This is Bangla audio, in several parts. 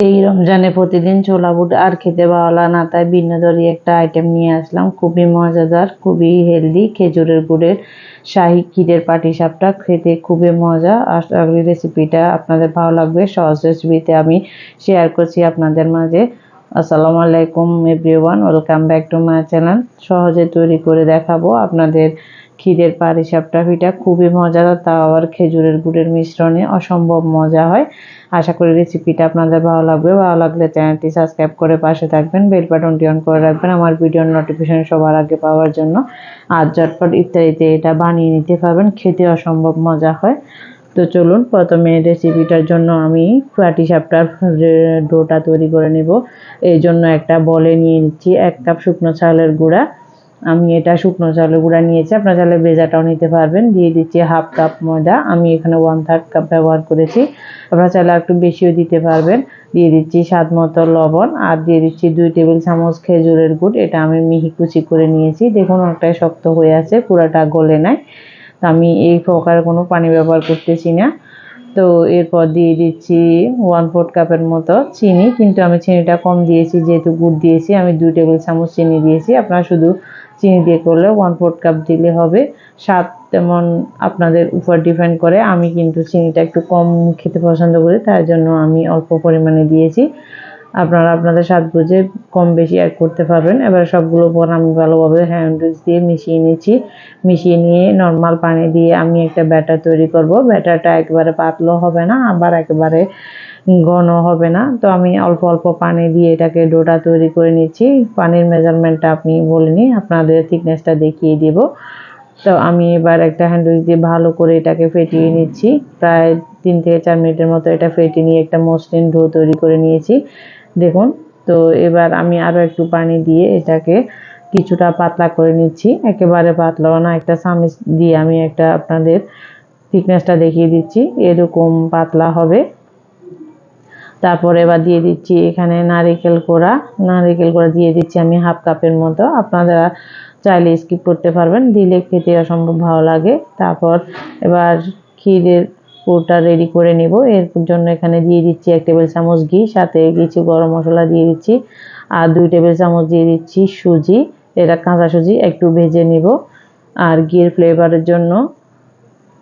এই রমজানে প্রতিদিন ছোলা বুট আর খেতে ভালো না, তাই ভিন্ন ধরনের একটা আইটেম নিয়ে আসলাম। খুবই মজাদার, খুবই হেলদি। খেজুরের গুড়ের শাহী ক্ষীরের পাটিসাপটা খেতে খুবই মজা। আশা করি রেসিপিটা আপনাদের ভালো লাগবে। সহজ রেসিপিতে আমি শেয়ার করছি আপনাদের মাঝে। আসসালামু আলাইকুম everyone, welcome back to my channel. সহজে তৈরি করে দেখাবো আপনাদের ক্ষীরের পাটিসাপটা পিঠা। খুবই মজাদার, তাও আবার খেজুরের গুড়ের মিশ্রণে অসম্ভব মজা হয়। আশা করি রেসিপিটা আপনাদের ভালো লাগবে। ভালো লাগলে চ্যানেলটি সাবস্ক্রাইব করে পাশে থাকবেন, বেল বাটনটি অন করে রাখবেন আমার ভিডিওর নোটিফিকেশন সবার আগে পাওয়ার জন্য। আর ঝটপট ইফতারিতে এটা বানিয়ে নিতে পারবেন, খেতে অসম্ভব মজা হয়। তো চলুন, প্রথমে রেসিপিটার জন্য আমি পাটিসাপটার ডোটা তৈরি করে নেব। এই জন্য একটা বলে নিয়ে নিচ্ছি 1 কাপ শুকনো চালের গুঁড়া। আমি এটা শুকনো চালের গুঁড়া নিয়েছি, আপনারা চাইলে ভেজাটাও নিতে পারবেন। দিয়ে দিচ্ছি 1/2 কাপ ময়দা, আমি এখানে 1/3 কাপ ব্যবহার করেছি। আপনারা চাইলে একটু বেশিও দিতে পারবেন। দিয়ে দিচ্ছি স্বাদ মতো লবণ, আর দিয়ে দিচ্ছি 2 টেবিল চামচ খেজুরের গুড়। এটা আমি মিহি কুচি করে নিয়েছি। দেখুন অনেকটাই শক্ত হয়ে আছে, পুরাটা গলে নাই। আমি এই প্রকার কোনো পানি ব্যবহার করতেছি না। তো এরপর দিয়ে দিচ্ছি 1/4 কাপের মতো চিনি, কিন্তু আমি চিনিটা কম দিয়েছি যেহেতু গুড় দিয়েছি। আমি 2 টেবিল চামচ চিনি দিয়েছি। আপনারা শুধু চিনি দিয়ে করলে 1/4 কাপ দিলে হবে। স্বাদ তেমন আপনাদের উপর ডিপেন্ড করে। আমি কিন্তু চিনিটা একটু কম খেতে পছন্দ করি, তার জন্য আমি অল্প পরিমাণে দিয়েছি। আপনারা আপনাদের স্বাদ বুঝে কম বেশি অ্যাড করতে পারবেন। এবার সবগুলো উপর আমি ভালোভাবে হ্যান্ড উইচ দিয়ে মিশিয়ে নিচ্ছি। মিশিয়ে নিয়ে নর্মাল পানি দিয়ে আমি একটা ব্যাটার তৈরি করব। ব্যাটারটা একেবারে পাতলা হবে না, আবার একেবারে ঘন হবে না। তো আমি অল্প অল্প পানি দিয়ে এটাকে ডোটা তৈরি করে নিচ্ছি। পানির মেজারমেন্টটা আপনি বলে নিন, আপনাদের থিকনেসটা দেখিয়ে দিব। তো আমি এবার একটা হ্যান্ড উইচ দিয়ে ভালো করে এটাকে ফেটিয়ে নিচ্ছি। প্রায় 3 থেকে 4 মিনিটের মতো এটা ফেটিয়ে নিয়ে একটা মসৃণ ডো তৈরি করে নিয়েছি। দেখুন, তো এবার আমি আরও একটু পানি দিয়ে এটাকে কিছুটা পাতলা করে নিচ্ছি। একেবারে পাতলাও না, একটা চামচ দিয়ে আমি একটা আপনাদের থিকনেসটা দেখিয়ে দিচ্ছি, এরকম পাতলা হবে। তারপর এবার দিয়ে দিচ্ছি এখানে নারিকেল কোড়া দিয়ে দিচ্ছি আমি 1/2 কাপের মতো। আপনারা চাইলে স্কিপ করতে পারবেন, দিলে খেতে অসম্ভব ভালো লাগে। তারপর এবার ক্ষীরের পুরটা রেডি করে নিব। এর জন্য এখানে দিয়ে দিচ্ছি 1 টেবিল চামচ ঘি, সাথে কিছু গরম মশলা দিয়ে দিচ্ছি, আর 2 টেবিল চামচ দিয়ে দিচ্ছি সুজি। এটা কাঁচা সুজি, একটু ভেজে নিব। আর ঘিয়ের ফ্লেভারের জন্য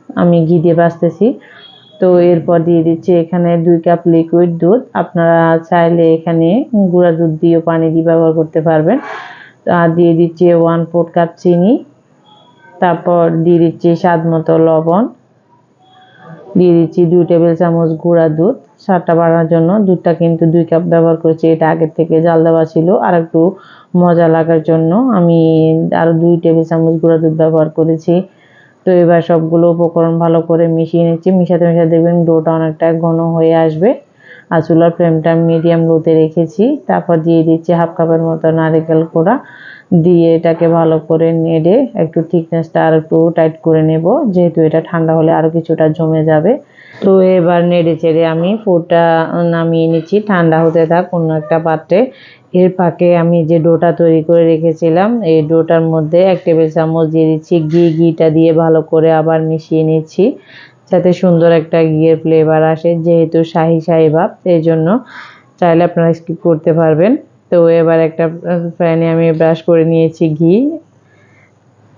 আমি ঘি দিয়ে ভাজতেছি। তো এরপর দিয়ে দিচ্ছি এখানে 2 কাপ লিকুইড দুধ। আপনারা চাইলে এখানে গুঁড়া দুধ দিয়েও পানি দিয়ে ব্যবহার করতে পারবেন। আর দিয়ে দিচ্ছি 1/4 কাপ চিনি। তারপর দিয়ে দিচ্ছি স্বাদ মতো লবণ। দিয়ে দিচ্ছি 2 টেবিল চামচ গুঁড়া দুধ। স্বাদটা বাড়ানোর জন্য দুধটা কিন্তু 2 কাপ ব্যবহার করেছি, এটা আগের থেকে জাল দেওয়া ছিল। আর একটু মজা লাগার জন্য আমি আরও 2 টেবিল চামচ গুঁড়া দুধ ব্যবহার করেছি। তো এবার সবগুলো উপকরণ ভালো করে মিশিয়ে নিচ্ছি। মিশাতে মিশাতে দেখবেন ডোটা অনেকটা ঘন হয়ে আসবে। আর চুলার ফ্লেমটা মিডিয়াম লোতে রেখেছি। তারপর দিয়ে দিচ্ছি 1/2 কাপের মতো নারিকেল কোড়া। দিয়ে এটাকে ভালো করে নেড়ে একটু থিকনেসটা আর একটু টাইট করে নেব, যেহেতু এটা ঠান্ডা হলে আরও কিছুটা জমে যাবে। তো এবার নেড়ে চেড়ে আমি পুরটা নামিয়ে নিচ্ছি, ঠান্ডা হতে থাক অন্য একটা পাত্রে। এর ফাঁকে আমি যে ডোটা তৈরি করে রেখেছিলাম, এই ডোটার মধ্যে 1 টেবিল চামচ দিয়ে দিচ্ছি ঘি। ঘিটা দিয়ে ভালো করে আবার মিশিয়ে নিচ্ছি, যাতে সুন্দর একটা ঘিয়ের ফ্লেভার আসে। যেহেতু শাহি শাহি ভাব, এই জন্য চাইলে আপনারা স্কিপ করতে পারবেন। তো এবার একটা প্যানে আমি ব্রাশ করে নিয়েছি ঘি।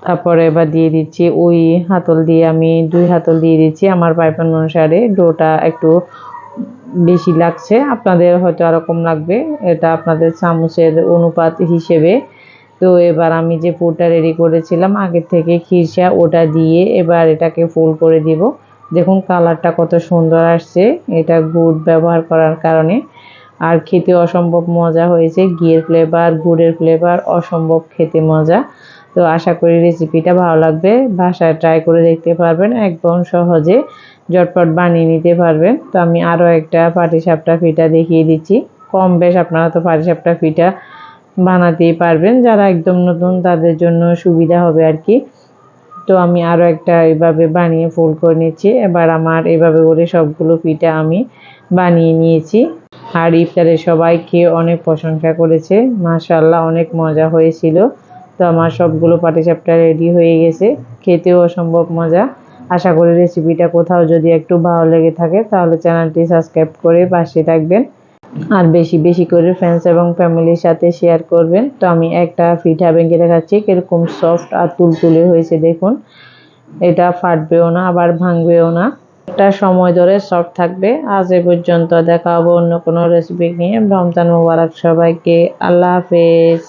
তারপরে এবার দিয়ে দিচ্ছি ওই হাতল দিয়ে, আমি 2 হাতল দিয়ে দিচ্ছি। আমার পরিমাণ অনুসারে ডোটা একটু বেশি লাগছে, আপনাদের হয়তো আরও কম লাগবে, এটা আপনাদের চামচের অনুপাত হিসেবে। তো এবার আমি যে পুরটা রেডি করেছিলাম আগের থেকে খিরসা, ওটা দিয়ে এবার এটাকে ফোল্ড করে দিব। দেখুন কালারটা কত সুন্দর আসছে, এটা গুড় ব্যবহার করার কারণে। আর খেতে অসম্ভব মজা হয়েছে, ঘিয়ের ফ্লেভার গুড়ের ফ্লেভার অসম্ভব খেতে মজা। তো আশা করি রেসিপিটা ভালো লাগবে, বাসায় ট্রাই করে দেখতে পারবেন, একদম সহজে ঝটপট বানিয়ে নিতে পারবেন। তো আমি আরও একটা পাটিসাপটা পিঠা দেখিয়ে দিচ্ছি। কম বেশ আপনারা তো পাটিসাপটা পিঠা বানাতেই পারবেন, যারা একদম নতুন তাদের জন্য সুবিধা হবে আর কি। তো আমি আরও একটা এভাবে বানিয়ে ফোল্ড করে নিচ্ছি। এবার আমার এভাবে করে সবগুলো পিঠা আমি বানিয়ে নিয়েছি। আর ইফতারে সবাই খেয়ে অনেক প্রশংসা করেছে, মাশাআল্লাহ অনেক মজা হয়েছিল। তো আমার সবগুলো পাটিসাপটা রেডি হয়ে গেছে, খেতেও অসম্ভব মজা। আশা করি রেসিপিটা কোথাও যদি একটু ভালো লেগে থাকে তাহলে চ্যানেলটি সাবস্ক্রাইব করে পাশে থাকবেন। আর বেশি বেশি করে ফ্রেন্ডস এবং ফ্যামিলির সাথে শেয়ার করবেন। তো আমি একটা পিঠা ভেঙে দেখাচ্ছি কিরকম সফট আর তুলতুলে হয়েছে দেখুন। এটা ফাটবেও না আবার ভাঙবেও না, একটা সময় ধরে সফট থাকবে। আজ এ পর্যন্ত, দেখা হবে অন্য কোনো রেসিপি নিয়ে। রমজান মোবারক সবাইকে। আল্লাহ হাফেজ।